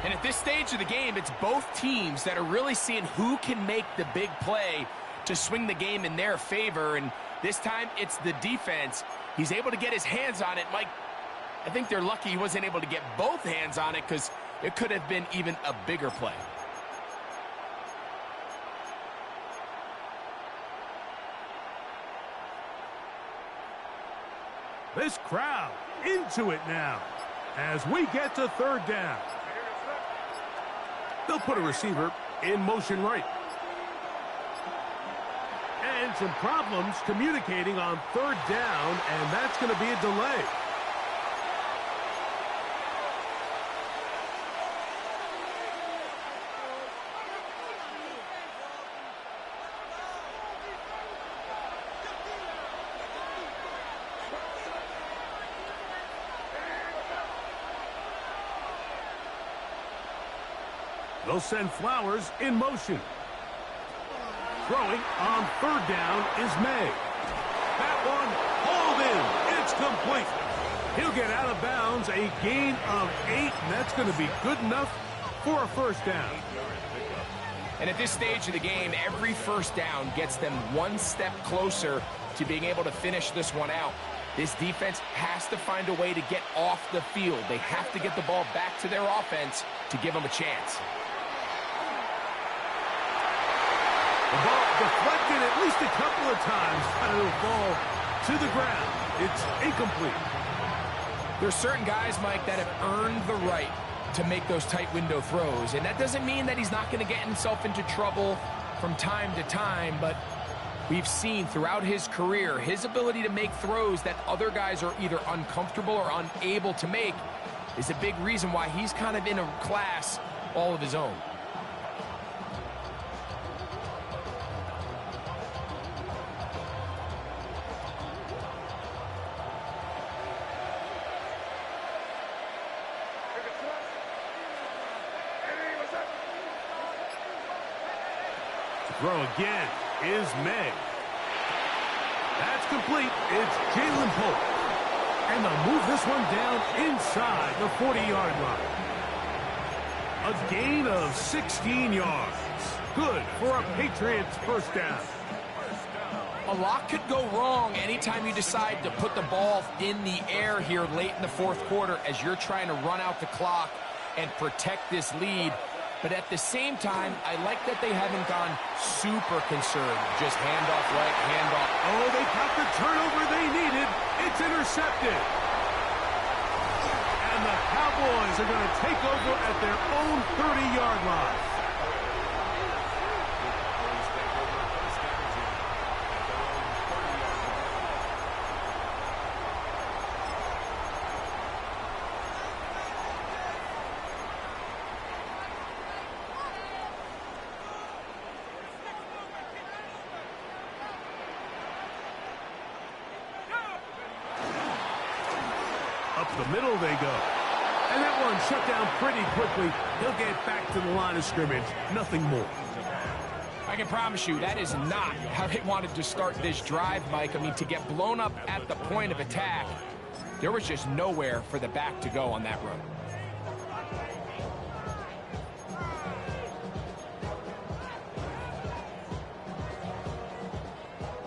And at this stage of the game, it's both teams that are really seeing who can make the big play to swing the game in their favor. And this time, it's the defense. He's able to get his hands on it. Mike, I think they're lucky he wasn't able to get both hands on it because it could have been even a bigger play. This crowd into it now as we get to third down. They'll put a receiver in motion right. And some problems communicating on third down, and that's going to be a delay. They'll send Flowers in motion. Throwing on third down is May. That one hauled in. It's complete. He'll get out of bounds, a gain of 8, and that's going to be good enough for a first down. And at this stage of the game, every first down gets them one step closer to being able to finish this one out. This defense has to find a way to get off the field. They have to get the ball back to their offense to give them a chance. The ball deflected at least a couple of times, and it'll fall to the ground. It's incomplete. There's certain guys, Mike, that have earned the right to make those tight window throws, and that doesn't mean that he's not going to get himself into trouble from time to time, but we've seen throughout his career his ability to make throws that other guys are either uncomfortable or unable to make is a big reason why he's kind of in a class all of his own. Throw again is May. That's complete. It's Jalen Polk. And they'll move this one down inside the 40-yard line. A gain of 16 yards. Good for a Patriots first down. A lot could go wrong anytime you decide to put the ball in the air here late in the fourth quarter as you're trying to run out the clock and protect this lead. But at the same time, I like that they haven't gone super conserved. Just handoff right, handoff. Oh, they got the turnover they needed. It's intercepted. And the Cowboys are going to take over at their own 30-yard line. Up the middle they go. And that one shut down pretty quickly. He'll get back to the line of scrimmage. Nothing more. I can promise you that is not how they wanted to start this drive, Mike. I mean, to get blown up at the point of attack, there was just nowhere for the back to go on that run.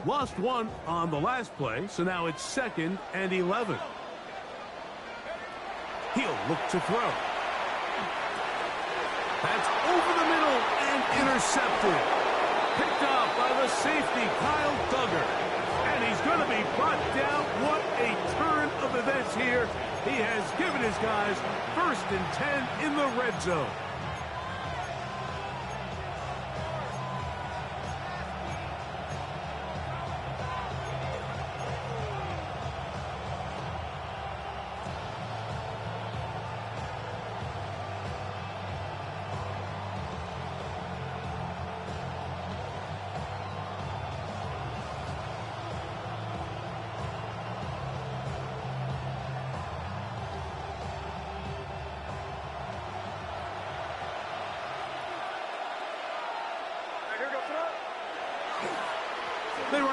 Lost one on the last play, so now it's 2nd and 11. He'll look to throw. That's over the middle and intercepted. Picked off by the safety, Kyle Duggar. And he's going to be brought down. What a turn of events here. He has given his guys 1st and 10 in the red zone.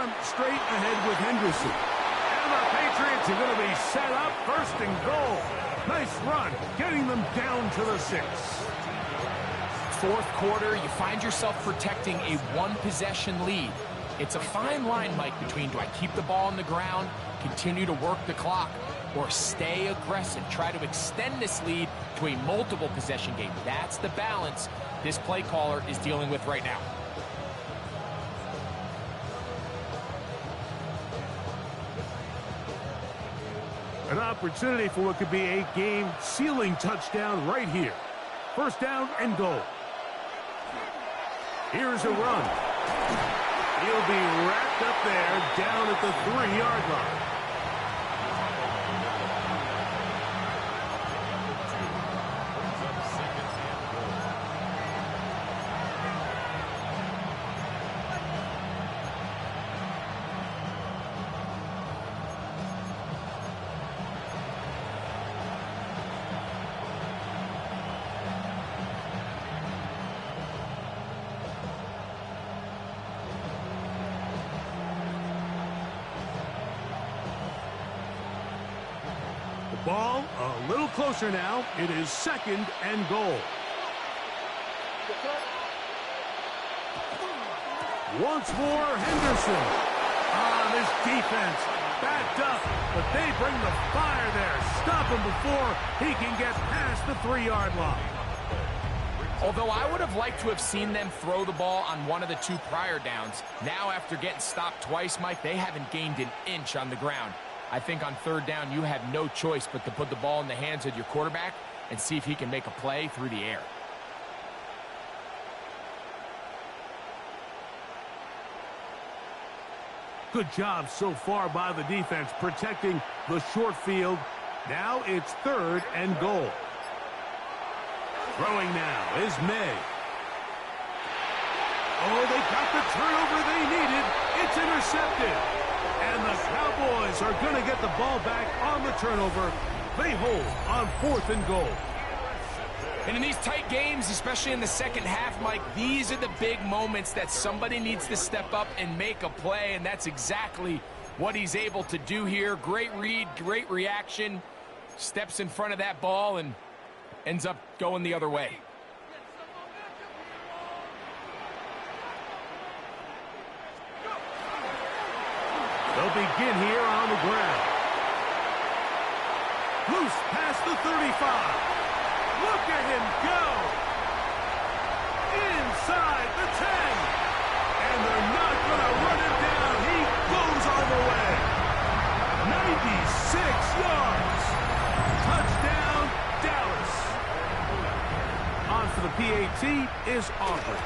run straight ahead with Henderson. And the Patriots are going to be set up first and goal. Nice run, getting them down to the 6. Fourth quarter, you find yourself protecting a one-possession lead. It's a fine line, Mike, between do I keep the ball on the ground, continue to work the clock, or stay aggressive, try to extend this lead to a multiple possession game. That's the balance this play caller is dealing with right now. An opportunity for what could be a game-sealing touchdown right here. First down and goal. Here's a run. He'll be wrapped up there down at the 3-yard line. Ball a little closer now. It is second and goal. Once more, Henderson. This defense backed up, but they bring the fire there. Stop him before he can get past the 3-yard line. Although I would have liked to have seen them throw the ball on one of the 2 prior downs. Now, after getting stopped twice, Mike, they haven't gained an inch on the ground. I think on 3rd down, you have no choice but to put the ball in the hands of your quarterback and see if he can make a play through the air. Good job so far by the defense protecting the short field. Now it's 3rd and goal. Throwing now is May. Oh, they got the turnover they needed. It's intercepted. And the Cowboys are going to get the ball back on the turnover. They hold on 4th and goal. And in these tight games, especially in the second half, Mike, these are the big moments that somebody needs to step up and make a play, and that's exactly what he's able to do here. Great read, great reaction, steps in front of that ball and ends up going the other way. They'll begin here on the ground. Loose past the 35. Look at him go. Inside the 10. And they're not going to run him down. He goes all the way. 96 yards. Touchdown, Dallas. On for the PAT is Aubrey.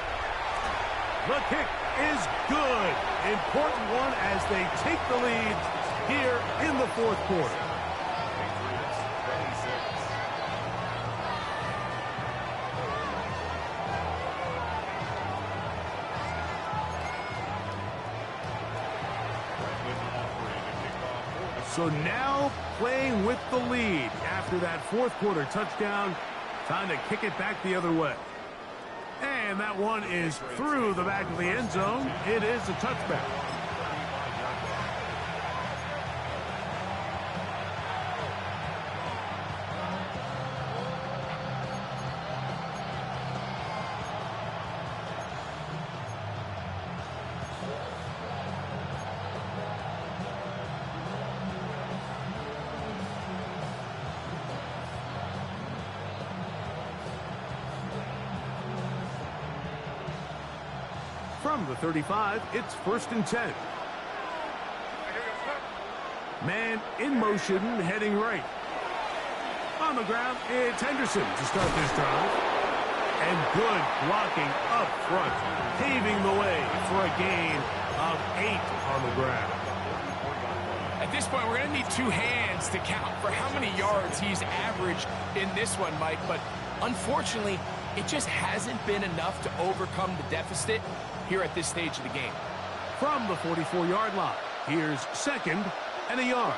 The kick is good. Important one as they take the lead here in the 4th quarter. So now playing with the lead after that 4th quarter touchdown. Time to kick it back the other way. And that one is through the back of the end zone. It is a touchback. From the 35, it's 1st and 10. Man in motion, heading right. On the ground, it's Henderson to start this drive. And good blocking up front, paving the way for a gain of 8 on the ground. At this point, we're going to need 2 hands to count for how many yards he's averaged in this one, Mike. But unfortunately, it just hasn't been enough to overcome the deficit here at this stage of the game. From the 44-yard line, here's 2nd and a yard.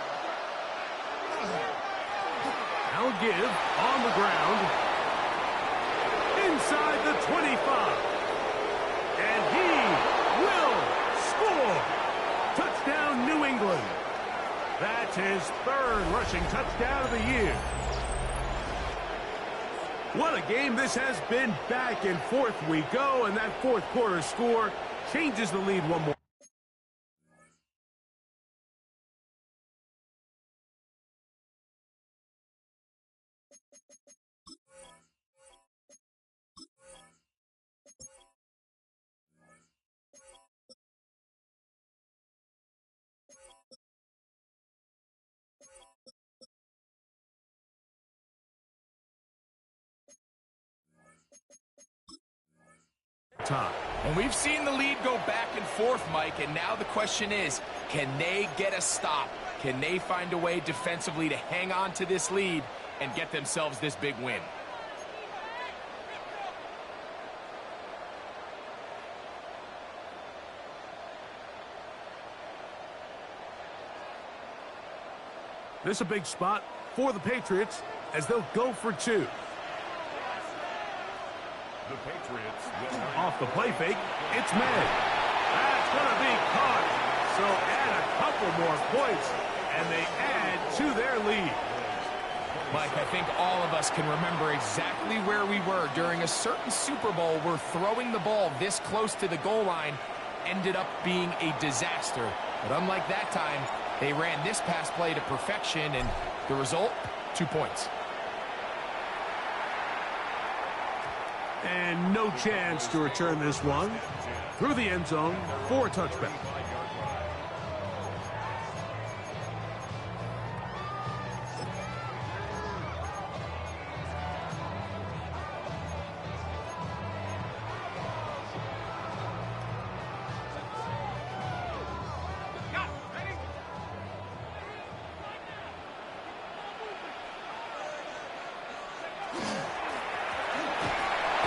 Now give on the ground. Inside the 25. And he will score. Touchdown, New England. That's his third rushing touchdown of the year. What a game this has been. Back and forth we go, and that fourth quarter score changes the lead one more. Time. And we've seen the lead go back and forth, Mike, and now the question is, can they get a stop? Can they find a way defensively to hang on to this lead and get themselves this big win? This is a big spot for the Patriots as they'll go for two. The Patriots will Off the play fake, it's May. That's going to be caught. So add a couple more points, and they add to their lead. Mike, I think all of us can remember exactly where we were during a certain Super Bowl where throwing the ball this close to the goal line ended up being a disaster. But unlike that time, they ran this pass play to perfection, and the result, 2 points. And no chance to return this one through the end zone for a touchback.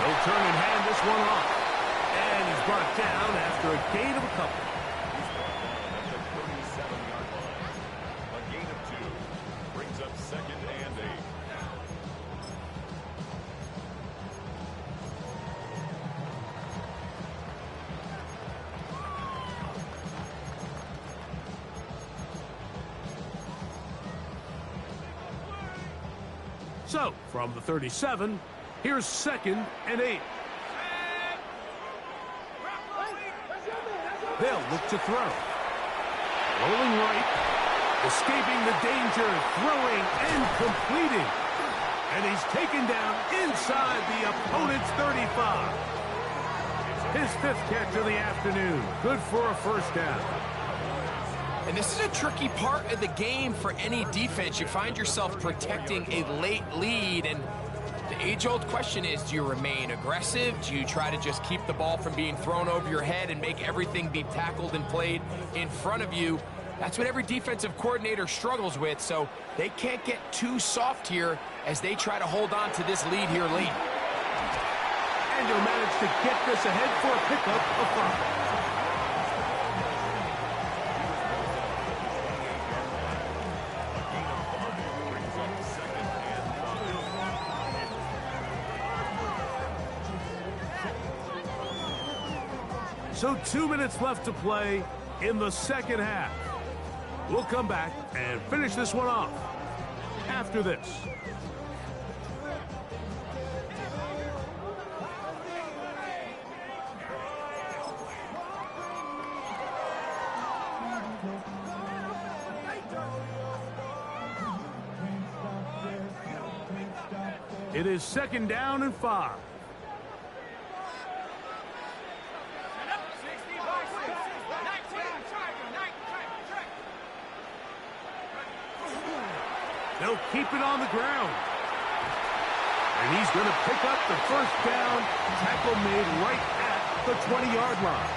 He'll turn and hand this one off. And he's brought down after a gain of a couple. He's brought down at the 37-yard line. A gain of 2 brings up 2nd and 8. So, from the 37, here's 2nd and 8. They'll look to throw. Rolling right, escaping the danger, throwing and completing. And he's taken down inside the opponent's 35. His 5th catch of the afternoon. Good for a first down. And this is a tricky part of the game for any defense. You find yourself protecting a late lead, and the age-old question is, do you remain aggressive? Do you try to just keep the ball from being thrown over your head and make everything be tackled and played in front of you? That's what every defensive coordinator struggles with, so they can't get too soft here as they try to hold on to this lead here late. And he'll manage to get this ahead for a pickup of 5. So 2 minutes left to play in the second half. We'll come back and finish this one off after this. It is 2nd down and 5. They'll keep it on the ground. And he's going to pick up the first down. Tackle made right at the 20-yard line.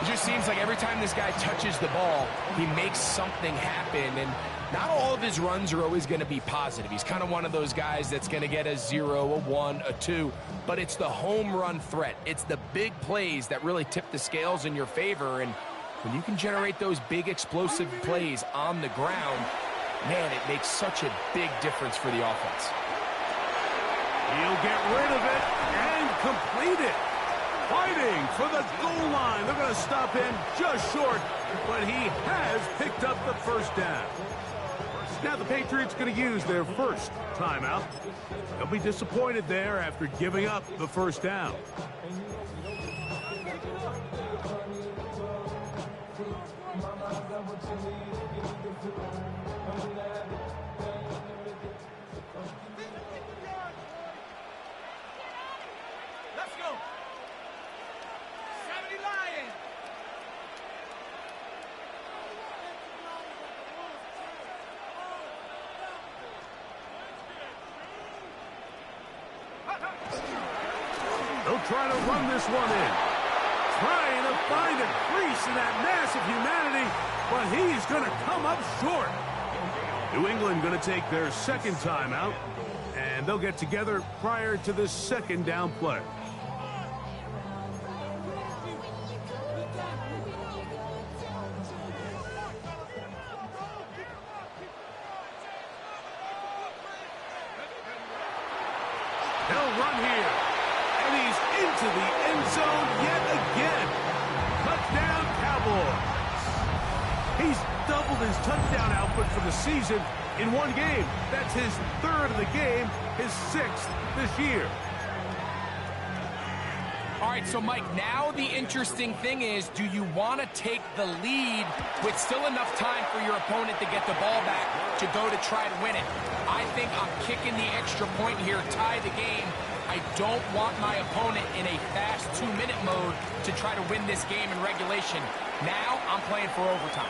It just seems like every time this guy touches the ball, he makes something happen. And not all of his runs are always going to be positive. He's kind of one of those guys that's going to get a 0, a 1, a 2. But it's the home run threat. It's the big plays that really tip the scales in your favor. And when you can generate those big explosive plays on the ground, man, it makes such a big difference for the offense. He'll get rid of it and complete it. fighting for the goal line. They're going to stop him just short, but he has picked up the first down. Now the Patriots going to use their first timeout. They'll be disappointed there after giving up the first down. Let's go. 70 Lions. They'll try to run this one in. Trying to find a crease in that mass of humanity, but he's going to come up short. New England going to take their second timeout, and they'll get together prior to this second down play. They'll run here, and he's into the end zone yet again. Touchdown, Cowboys. He's doubled his touchdown output for the season in one game. That's his third of the game, his sixth this year. All right, so Mike, now the interesting thing is, do you want to take the lead with still enough time for your opponent to get the ball back to go to try to win it? I think I'm kicking the extra point here, tie the game. I don't want my opponent in a fast 2-minute mode to try to win this game in regulation. Now I'm playing for overtime.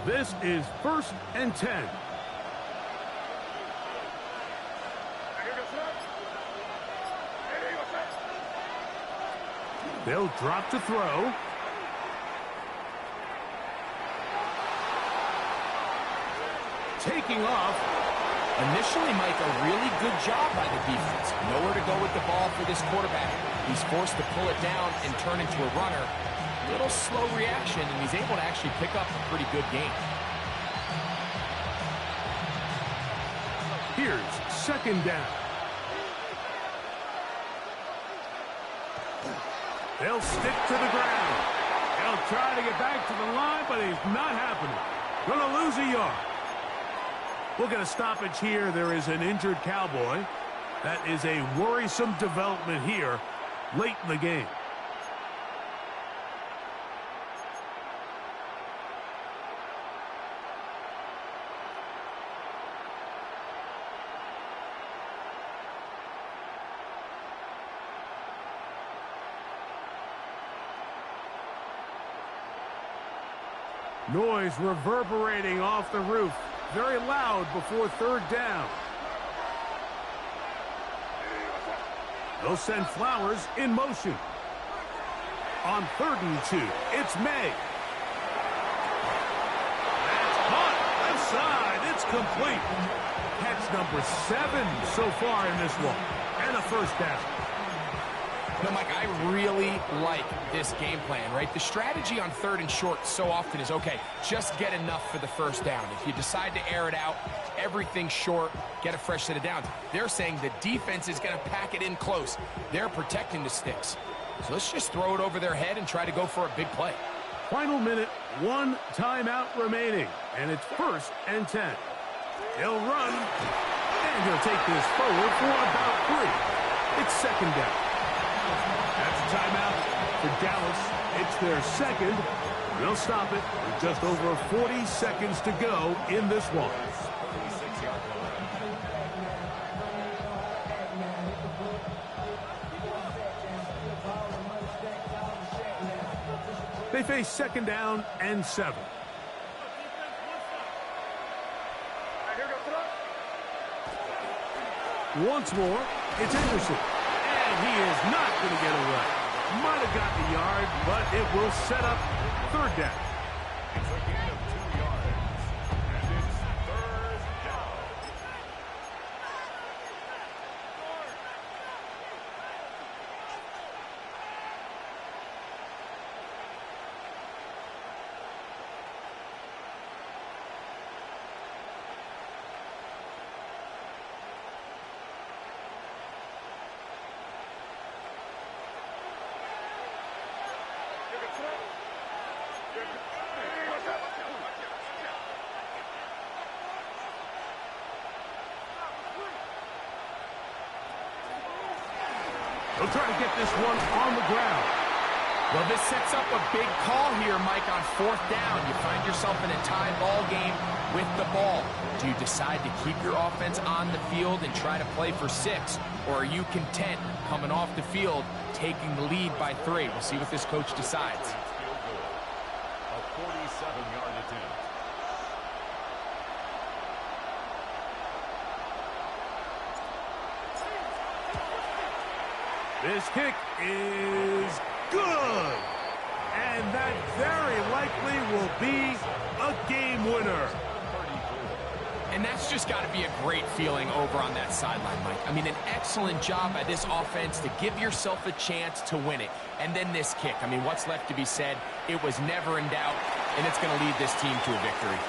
This is 1st and 10. They'll drop to throw. Taking off. Initially, Mike, a really good job by the defense. Nowhere to go with the ball for this quarterback. He's forced to pull it down and turn into a runner. Little slow reaction, and he's able to actually pick up a pretty good game. Here's second down. They'll stick to the ground. They'll try to get back to the line, but it's not happening. Gonna lose a yard. We'll get a stoppage here. There is an injured Cowboy. That is a worrisome development here late in the game. Noise reverberating off the roof. Very loud before third down. They'll send Flowers in motion. On 3rd and 2, it's May. That's caught. Left side. It's complete. Catch number 7 so far in this one. And a first down. No, Mike, I really like this game plan, right? The strategy on 3rd and short so often is, okay, just get enough for the first down. If you decide to air it out, everything short, get a fresh set of downs. They're saying the defense is going to pack it in close. They're protecting the sticks. So let's just throw it over their head and try to go for a big play. Final minute, 1 timeout remaining, and it's 1st and 10. He'll run, and he'll take this forward for about 3. It's second down. That's a timeout for Dallas. It's their second. They'll stop it with just over 40 seconds to go in this one. They face second down and 7. Once more, it's Anderson. And he is not going to get away. Might have gotten a yard, but it will set up third down. It's a gain of 2 yards, and it's third down. They'll try to get this one on the ground. Well, this sets up a big call here, Mike, on fourth down. You find yourself in a tie ball game with the ball. Do you decide to keep your offense on the field and try to play for 6? Or are you content coming off the field, taking the lead by 3? We'll see what this coach decides. Field goal. A 47-yard attempt. This kick is good. And that very likely will be a game winner. And that's just got to be a great feeling over on that sideline, Mike. I mean, an excellent job by this offense to give yourself a chance to win it. And then this kick. I mean, what's left to be said? It was never in doubt, and it's going to lead this team to a victory.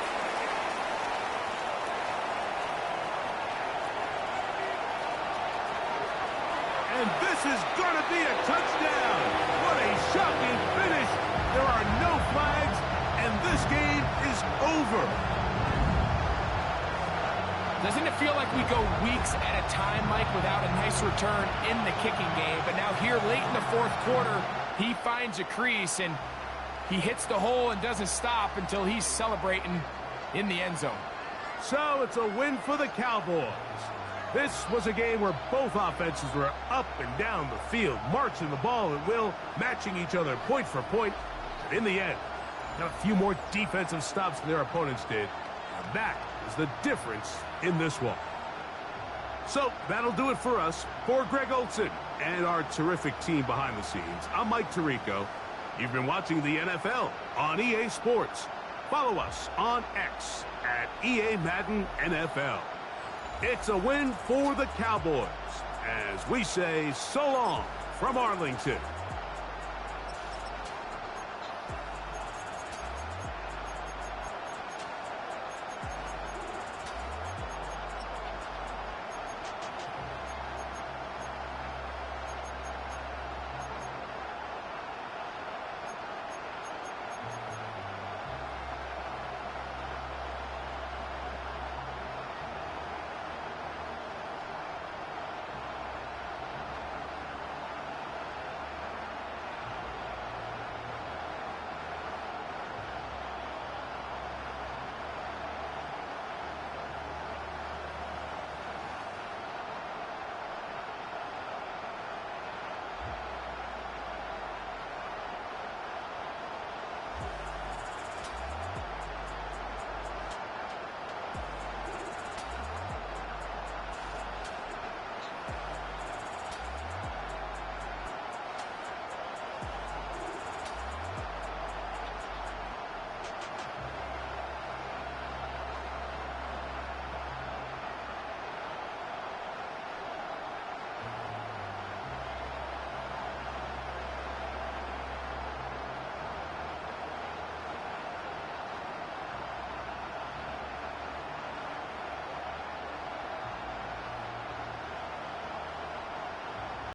And this is going to be a touchdown. What a shocking finish. There are no flags, and this game is over. Doesn't it feel like we go weeks at a time, Mike, without a nice return in the kicking game? But now here late in the fourth quarter, he finds a crease, and he hits the hole and doesn't stop until he's celebrating in the end zone. So it's a win for the Cowboys. This was a game where both offenses were up and down the field, marching the ball at will, matching each other point for point. But in the end, got a few more defensive stops than their opponents did. And that is the difference in this one. So that'll do it for us. For Greg Olson and our terrific team behind the scenes, I'm Mike Tirico. You've been watching the NFL on EA Sports. Follow us on X at EA Madden NFL. It's a win for the Cowboys, as we say so long from Arlington.